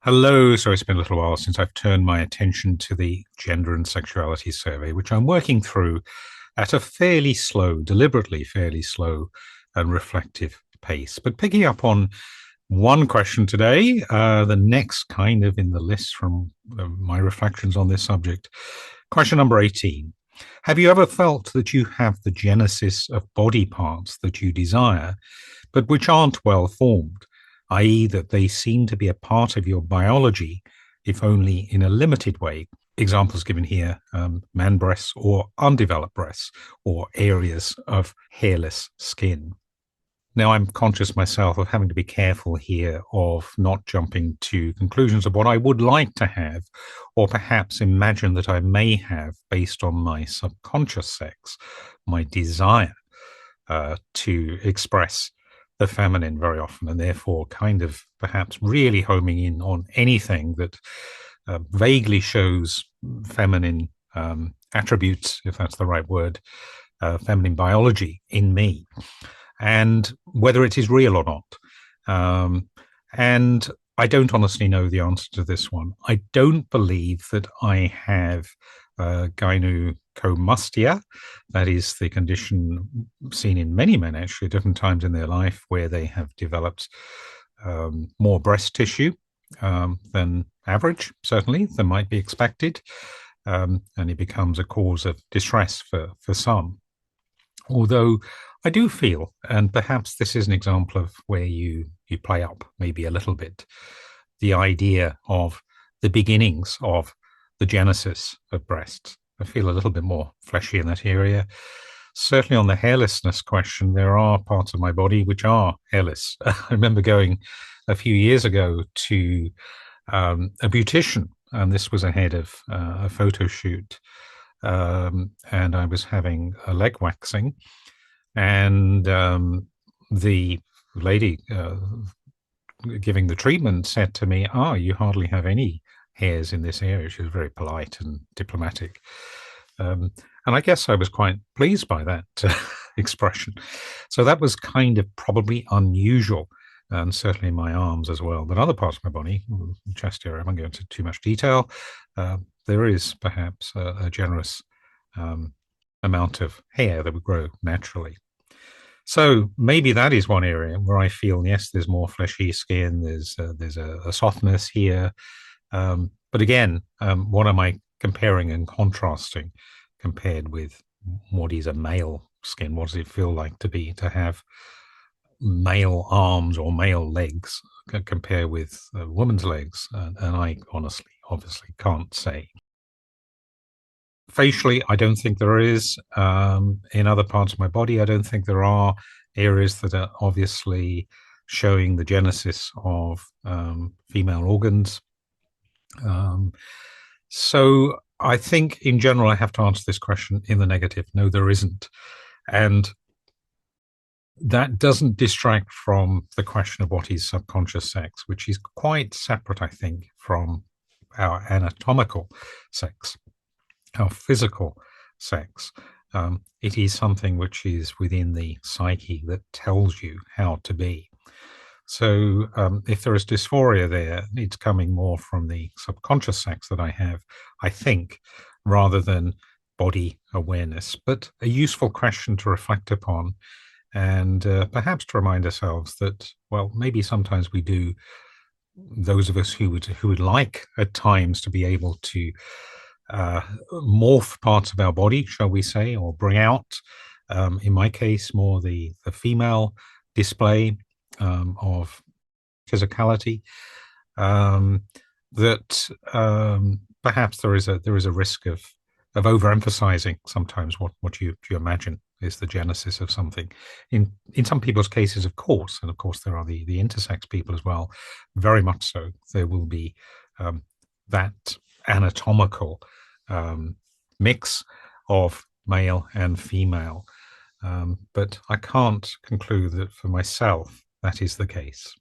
Hello. So it's been a little while since I've turned my attention to the gender and sexuality survey, which I'm working through at a fairly slow, deliberately fairly slow and reflective pace. But picking up on one question today, the next kind of in the list from my reflections on this subject. Question number 18. Have you ever felt that you have the genesis of body parts that you desire, but which aren't well formed, i.e., that they seem to be a part of your biology, if only in a limited way? Examples given here: man breasts or undeveloped breasts, or areas of hairless skin. Now, I'm conscious myself of having to be careful here of not jumping to conclusions of what I would like to have, or perhaps imagine that I may have based on my subconscious sex, my desire to express the feminine very often, and therefore kind of perhaps really homing in on anything that vaguely shows feminine attributes, if that's the right word, feminine biology in me, and whether it is real or not. And I don't honestly know the answer to this one. I don't believe that I have gynecomastia. That is the condition seen in many men, actually, at different times in their life, where they have developed more breast tissue than average, certainly, than might be expected. And it becomes a cause of distress for some. Although I do feel, and perhaps this is an example of where you play up maybe a little bit, the idea of the beginnings of the genesis of breasts. I feel a little bit more fleshy in that area. Certainly on the hairlessness question, there are parts of my body which are hairless. I remember going a few years ago to a beautician, and this was ahead of a photo shoot. And I was having a leg waxing, and the lady giving the treatment said to me, you hardly have any hairs in this area. She was very polite and diplomatic. And I guess I was quite pleased by that expression. So that was kind of probably unusual, and certainly in my arms as well. But other parts of my body, chest area, I won't go into too much detail. There is perhaps a generous amount of hair that would grow naturally. So maybe that is one area where I feel, yes, there's more fleshy skin, there's a softness here. But again, what am I comparing and contrasting compared with what is a male skin? What does it feel like to have male arms or male legs compare with a woman's legs? And I honestly, obviously can't say. Facially, I don't think there is. In other parts of my body, I don't think there are areas that are obviously showing the genesis of female organs. So I think in general, I have to answer this question in the negative. No, there isn't. And that doesn't distract from the question of what is subconscious sex, which is quite separate, I think, from our anatomical sex, our physical sex. It is something which is within the psyche that tells you how to be. So if there is dysphoria there, it's coming more from the subconscious sex that I have, I think, rather than body awareness. But a useful question to reflect upon, and perhaps to remind ourselves that, well, maybe sometimes we do, those of us who would like at times to be able to morph parts of our body, shall we say, or bring out, in my case, more the female display of physicality, that perhaps there is a risk of overemphasizing sometimes what you imagine is the genesis of something. In some people's cases, of course, and of course there are the intersex people as well, very much so. There will be that anatomical mix of male and female. But I can't conclude that for myself that is the case.